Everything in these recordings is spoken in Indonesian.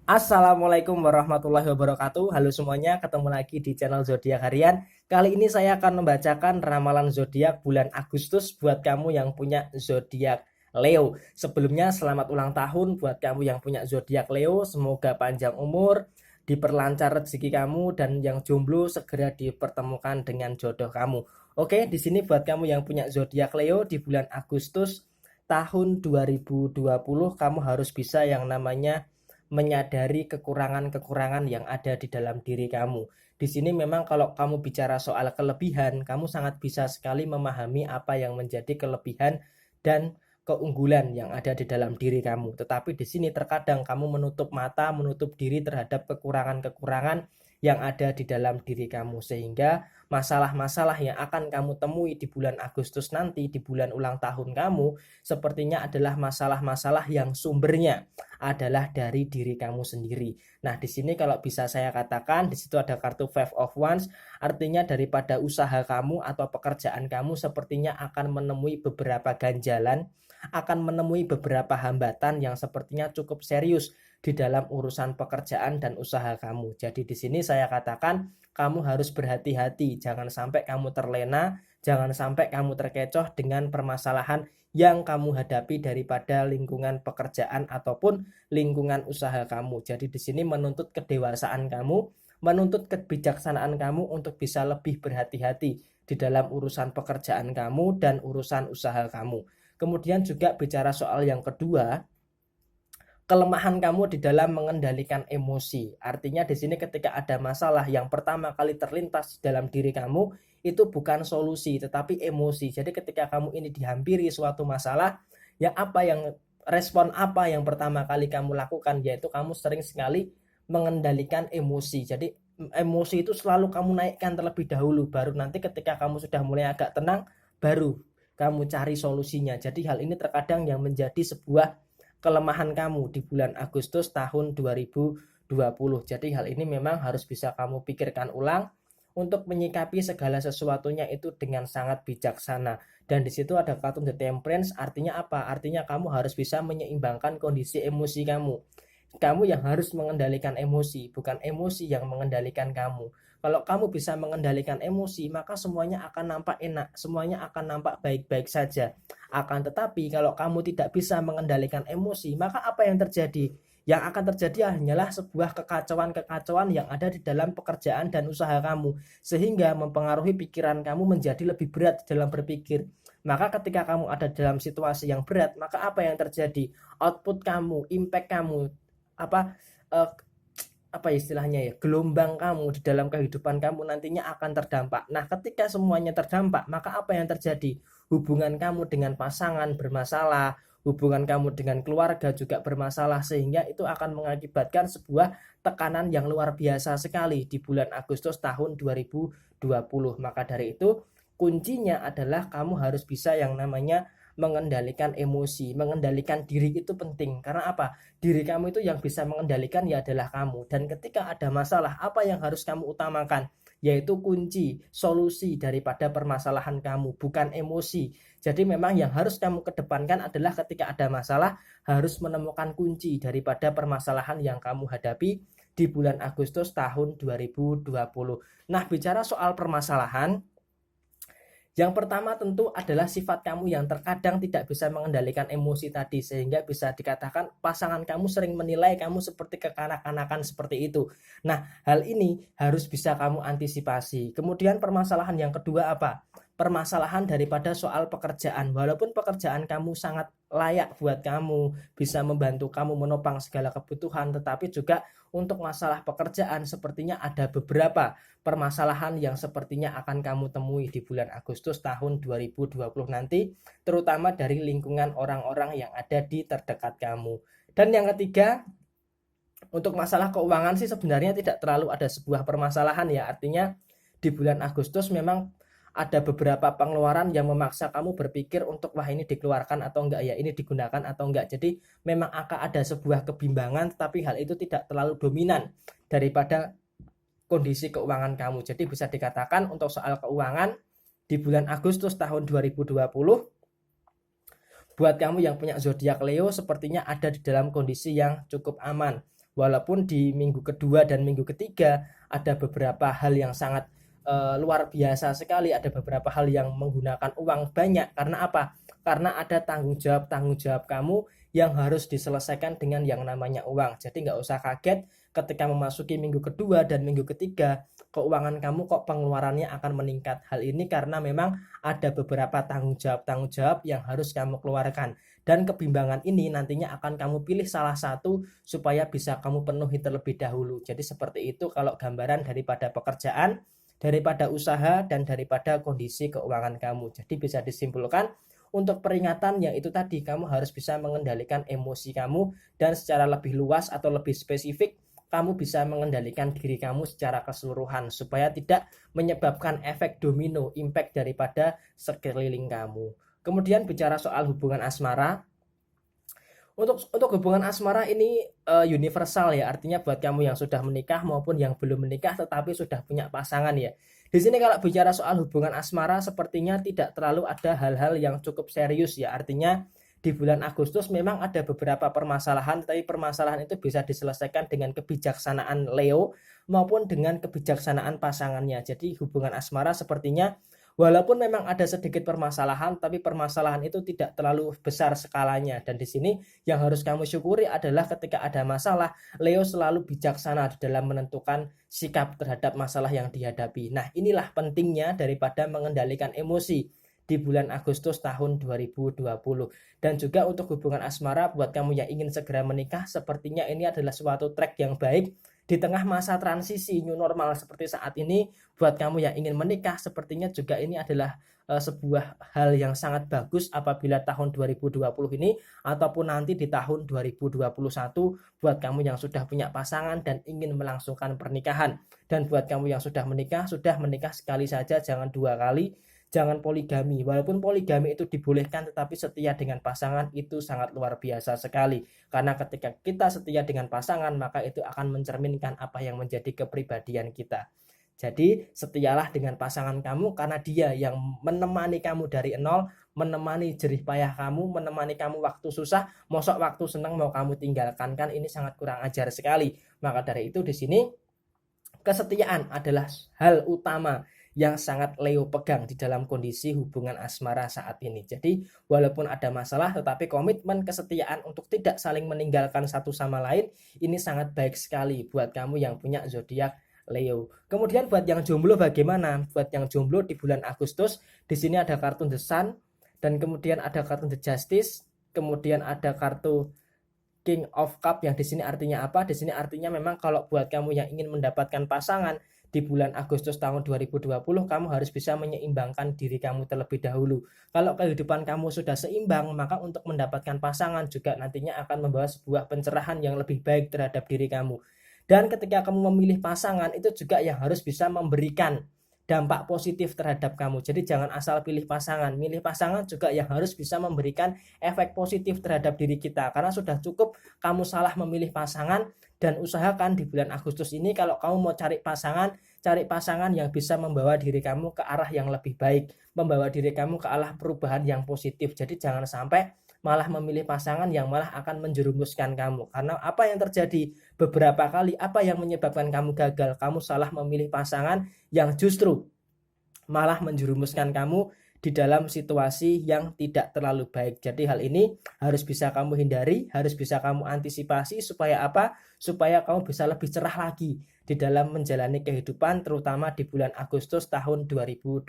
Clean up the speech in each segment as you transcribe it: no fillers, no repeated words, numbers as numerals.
Assalamualaikum warahmatullahi wabarakatuh. Halo semuanya, ketemu lagi di channel Zodiak Harian. Kali ini saya akan membacakan ramalan zodiak bulan Agustus buat kamu yang punya zodiak Leo. Sebelumnya selamat ulang tahun buat kamu yang punya zodiak Leo. Semoga panjang umur, diperlancar rezeki kamu, dan yang jomblo segera dipertemukan dengan jodoh kamu. Oke, di sini buat kamu yang punya zodiak Leo di bulan Agustus tahun 2020, kamu harus bisa yang namanya menyadari kekurangan-kekurangan yang ada di dalam diri kamu. Di sini memang kalau kamu bicara soal kelebihan, kamu sangat bisa sekali memahami apa yang menjadi kelebihan dan keunggulan yang ada di dalam diri kamu. Tetapi di sini terkadang kamu menutup mata, menutup diri terhadap kekurangan-kekurangan yang ada di dalam diri kamu, sehingga masalah-masalah yang akan kamu temui di bulan Agustus nanti, di bulan ulang tahun kamu, sepertinya adalah masalah-masalah yang sumbernya adalah dari diri kamu sendiri. Nah, di sini kalau bisa saya katakan, di situ ada kartu Five of Wands, artinya daripada usaha kamu atau pekerjaan kamu sepertinya akan menemui beberapa ganjalan, akan menemui beberapa hambatan yang sepertinya cukup serius di dalam urusan pekerjaan dan usaha kamu. Jadi di sini saya katakan kamu harus berhati-hati, jangan sampai kamu terlena, jangan sampai kamu terkecoh dengan permasalahan yang kamu hadapi daripada lingkungan pekerjaan ataupun lingkungan usaha kamu. Jadi di sini menuntut kedewasaan kamu, menuntut kebijaksanaan kamu untuk bisa lebih berhati-hati di dalam urusan pekerjaan kamu dan urusan usaha kamu. Kemudian juga bicara soal yang kedua, kelemahan kamu di dalam mengendalikan emosi. Artinya di sini ketika ada masalah yang pertama kali terlintas dalam diri kamu, itu bukan solusi tetapi emosi. Jadi ketika kamu ini dihampiri suatu masalah, ya respon apa yang pertama kali kamu lakukan, yaitu kamu sering sekali mengendalikan emosi. Jadi emosi itu selalu kamu naikkan terlebih dahulu, baru nanti ketika kamu sudah mulai agak tenang, baru kamu cari solusinya. Jadi hal ini terkadang yang menjadi sebuah kelemahan kamu di bulan Agustus tahun 2020. Jadi hal ini memang harus bisa kamu pikirkan ulang untuk menyikapi segala sesuatunya itu dengan sangat bijaksana. Dan di situ ada kartu The Temperance, artinya apa? Artinya kamu harus bisa menyeimbangkan kondisi emosi kamu. Kamu yang harus mengendalikan emosi, bukan emosi yang mengendalikan kamu. Kalau kamu bisa mengendalikan emosi, maka semuanya akan nampak enak, semuanya akan nampak baik-baik saja. Akan tetapi kalau kamu tidak bisa mengendalikan emosi, maka apa yang terjadi? Yang akan terjadi hanyalah sebuah kekacauan-kekacauan yang ada di dalam pekerjaan dan usaha kamu, sehingga mempengaruhi pikiran kamu menjadi lebih berat dalam berpikir. Maka ketika kamu ada dalam situasi yang berat, maka apa yang terjadi? Output kamu, impact kamu, apa eh, apa istilahnya ya, gelombang kamu di dalam kehidupan kamu nantinya akan terdampak. Nah, ketika semuanya terdampak, maka apa yang terjadi? Hubungan kamu dengan pasangan bermasalah, hubungan kamu dengan keluarga juga bermasalah, sehingga itu akan mengakibatkan sebuah tekanan yang luar biasa sekali di bulan Agustus tahun 2020. Maka dari itu, kuncinya adalah kamu harus bisa yang namanya mengendalikan emosi, mengendalikan diri itu penting. Karena apa? Diri kamu itu yang bisa mengendalikan ya adalah kamu. Dan ketika ada masalah, apa yang harus kamu utamakan? Yaitu kunci, solusi daripada permasalahan kamu, bukan emosi. Jadi memang yang harus kamu kedepankan adalah ketika ada masalah, harus menemukan kunci daripada permasalahan yang kamu hadapi di bulan Agustus tahun 2020. Nah, bicara soal permasalahan, yang pertama tentu adalah sifat kamu yang terkadang tidak bisa mengendalikan emosi tadi, sehingga bisa dikatakan pasangan kamu sering menilai kamu seperti kekanak-kanakan seperti itu. Nah, hal ini harus bisa kamu antisipasi. Kemudian permasalahan yang kedua apa? Permasalahan daripada soal pekerjaan. Walaupun pekerjaan kamu sangat layak buat kamu, bisa membantu kamu menopang segala kebutuhan, tetapi juga untuk masalah pekerjaan sepertinya ada beberapa permasalahan yang sepertinya akan kamu temui di bulan Agustus tahun 2020 nanti, terutama dari lingkungan orang-orang yang ada di terdekat kamu. Dan yang ketiga, untuk masalah keuangan sih sebenarnya tidak terlalu ada sebuah permasalahan ya. Artinya di bulan Agustus memang ada beberapa pengeluaran yang memaksa kamu berpikir untuk wah ini dikeluarkan atau enggak ya, ini digunakan atau enggak. Jadi memang akan ada sebuah kebimbangan, tetapi hal itu tidak terlalu dominan daripada kondisi keuangan kamu. Jadi bisa dikatakan untuk soal keuangan di bulan Agustus tahun 2020, buat kamu yang punya zodiak Leo sepertinya ada di dalam kondisi yang cukup aman. walaupun di minggu kedua dan minggu ketiga ada beberapa hal yang sangat luar biasa sekali, ada beberapa hal yang menggunakan uang banyak. Karena apa? Karena ada tanggung jawab kamu yang harus diselesaikan dengan yang namanya uang. Jadi nggak usah kaget ketika memasuki minggu kedua dan minggu ketiga, keuangan kamu kok pengeluarannya akan meningkat. Hal ini karena memang ada beberapa tanggung jawab yang harus kamu keluarkan. Dan kebimbangan ini nantinya akan kamu pilih salah satu supaya bisa kamu penuhi terlebih dahulu. Jadi seperti itu kalau gambaran daripada pekerjaan, daripada usaha, dan daripada kondisi keuangan kamu. Jadi bisa disimpulkan untuk peringatan yaitu tadi, kamu harus bisa mengendalikan emosi kamu, dan secara lebih luas atau lebih spesifik kamu bisa mengendalikan diri kamu secara keseluruhan supaya tidak menyebabkan efek domino, impact daripada sekeliling kamu. Kemudian bicara soal hubungan asmara, untuk hubungan asmara ini universal ya, artinya buat kamu yang sudah menikah maupun yang belum menikah tetapi sudah punya pasangan ya. Di sini kalau bicara soal hubungan asmara sepertinya tidak terlalu ada hal-hal yang cukup serius ya. Artinya di bulan Agustus memang ada beberapa permasalahan, tapi permasalahan itu bisa diselesaikan dengan kebijaksanaan Leo maupun dengan kebijaksanaan pasangannya. Jadi hubungan asmara sepertinya walaupun memang ada sedikit permasalahan, tapi permasalahan itu tidak terlalu besar skalanya. Dan di sini yang harus kamu syukuri adalah ketika ada masalah, Leo selalu bijaksana di dalam menentukan sikap terhadap masalah yang dihadapi. Nah, inilah pentingnya daripada mengendalikan emosi di bulan Agustus tahun 2020. Dan juga untuk hubungan asmara, buat kamu yang ingin segera menikah, sepertinya ini adalah suatu track yang baik di tengah masa transisi new normal seperti saat ini. Buat kamu yang ingin menikah, sepertinya juga ini adalah sebuah hal yang sangat bagus apabila tahun 2020 ini ataupun nanti di tahun 2021 buat kamu yang sudah punya pasangan dan ingin melangsungkan pernikahan. Dan buat kamu yang sudah menikah sekali saja, jangan dua kali. Jangan poligami. Walaupun poligami itu dibolehkan, tetapi setia dengan pasangan itu sangat luar biasa sekali. Karena ketika kita setia dengan pasangan, maka itu akan mencerminkan apa yang menjadi kepribadian kita. Jadi setialah dengan pasangan kamu karena dia yang menemani kamu dari nol, menemani jerih payah kamu, menemani kamu waktu susah, mosok waktu senang mau kamu tinggalkan, kan ini sangat kurang ajar sekali. Maka dari itu di sini kesetiaan adalah hal utama yang sangat Leo pegang di dalam kondisi hubungan asmara saat ini. Jadi walaupun ada masalah, tetapi komitmen kesetiaan untuk tidak saling meninggalkan satu sama lain ini sangat baik sekali buat kamu yang punya zodiak Leo. Kemudian buat yang jomblo bagaimana? Buat yang jomblo di bulan Agustus, di sini ada kartu The Sun, dan kemudian ada kartu The Justice, kemudian ada kartu King of Cup yang di sini artinya apa? Di sini artinya memang kalau buat kamu yang ingin mendapatkan pasangan di bulan Agustus tahun 2020, kamu harus bisa menyeimbangkan diri kamu terlebih dahulu. Kalau kehidupan kamu sudah seimbang, maka untuk mendapatkan pasangan juga nantinya akan membawa sebuah pencerahan yang lebih baik terhadap diri kamu. Dan ketika kamu memilih pasangan, itu juga yang harus bisa memberikan dampak positif terhadap kamu. Jadi jangan asal pilih pasangan. Milih pasangan juga yang harus bisa memberikan efek positif terhadap diri kita. Karena sudah cukup kamu salah memilih pasangan, dan usahakan di bulan Agustus ini kalau kamu mau cari pasangan yang bisa membawa diri kamu ke arah yang lebih baik, membawa diri kamu ke arah perubahan yang positif. Jadi jangan sampai malah memilih pasangan yang malah akan menjerumuskan kamu. Karena apa yang terjadi beberapa kali, apa yang menyebabkan kamu gagal? Kamu salah memilih pasangan yang justru malah menjerumuskan kamu di dalam situasi yang tidak terlalu baik. Jadi hal ini harus bisa kamu hindari, harus bisa kamu antisipasi supaya apa? Supaya kamu bisa lebih cerah lagi di dalam menjalani kehidupan, terutama di bulan Agustus tahun 2020.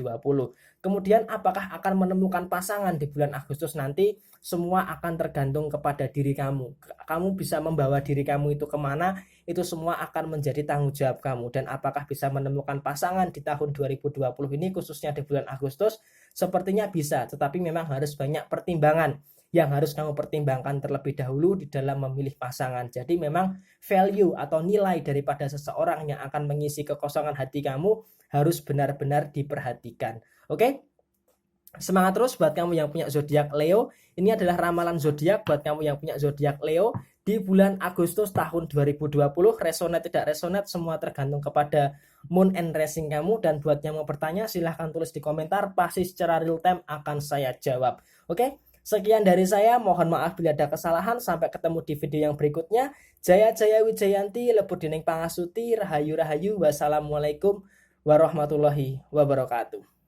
Kemudian apakah akan menemukan pasangan di bulan Agustus nanti? Semua akan tergantung kepada diri kamu. Kamu bisa membawa diri kamu itu kemana, itu semua akan menjadi tanggung jawab kamu. Dan apakah bisa menemukan pasangan di tahun 2020 ini, khususnya di bulan Agustus? Sepertinya bisa, tetapi memang harus banyak pertimbangan yang harus kamu pertimbangkan terlebih dahulu di dalam memilih pasangan. Jadi memang value atau nilai daripada seseorang yang akan mengisi kekosongan hati kamu harus benar-benar diperhatikan. Oke? Semangat terus buat kamu yang punya zodiak Leo. Ini adalah ramalan zodiak buat kamu yang punya zodiak Leo di bulan Agustus tahun 2020. Resonate tidak resonate semua tergantung kepada moon and rising kamu. Dan buat yang mau bertanya silahkan tulis di komentar, pasti secara real time akan saya jawab. Oke, Sekian dari saya, mohon maaf bila ada kesalahan. Sampai ketemu di video yang berikutnya. Jaya Jaya Wijayanti, Lepudining Pangasuti, Rahayu Rahayu. Wassalamualaikum warahmatullahi wabarakatuh.